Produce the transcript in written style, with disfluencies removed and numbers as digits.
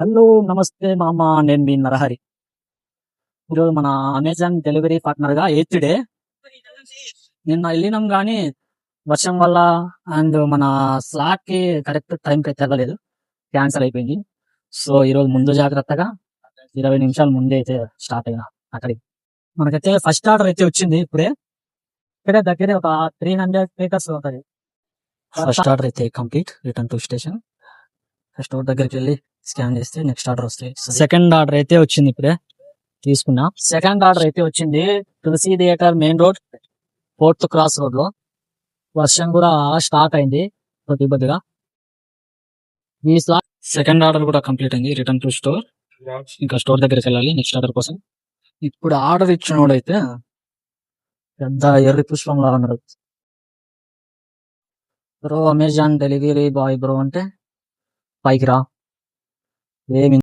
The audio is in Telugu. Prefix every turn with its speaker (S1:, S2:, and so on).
S1: హలో నమస్తే మామ, నేను మీ నరహరి. ఈరోజు మన అమెజాన్ డెలివరీ పార్ట్నర్ గా 8th డే. నిన్న వెళ్ళినాం కానీ వర్షం వల్ల అండ్ మన స్లాట్ కి కరెక్ట్ టైం కి తెగలేదు, క్యాన్సిల్ అయిపోయింది. సో ఈరోజు ముందు జాగ్రత్తగా 20 నిమిషాల ముందే అయితే స్టార్ట్ అయినా అక్కడికి. మనకైతే ఫస్ట్ ఆర్డర్ అయితే వచ్చింది ఇప్పుడే. ఇక్కడే దగ్గరే ఒక 300 మీటర్స్ ఉంటుంది. ఫస్ట్ ఆర్డర్ అయితే complete. Return to station. Store దగ్గరికి వెళ్ళి స్కాన్ చేస్తే నెక్స్ట్ ఆర్డర్ వస్తాయి. సెకండ్ ఆర్డర్ అయితే వచ్చింది, ఇప్పుడే తీసుకున్నా. సెకండ్ ఆర్డర్ అయితే వచ్చింది Tulasi theatre main road, 4th cross road లో. వర్షం కూడా స్టార్ట్ అయింది కొద్దిగా. ఈ స్లాట్ సెకండ్ ఆర్డర్ కూడా కంప్లీట్ అయింది. Return to store. ఇంకా స్టోర్ దగ్గరికి వెళ్ళాలి నెక్స్ట్ ఆర్డర్ కోసం. ఇప్పుడు ఆర్డర్ ఇచ్చినోడైతే పెద్ద ఎర్రి పుష్పం లాగా ఉన్నాడు. Bro Amazon delivery boy bro అంటే పైకి రా, ఏమి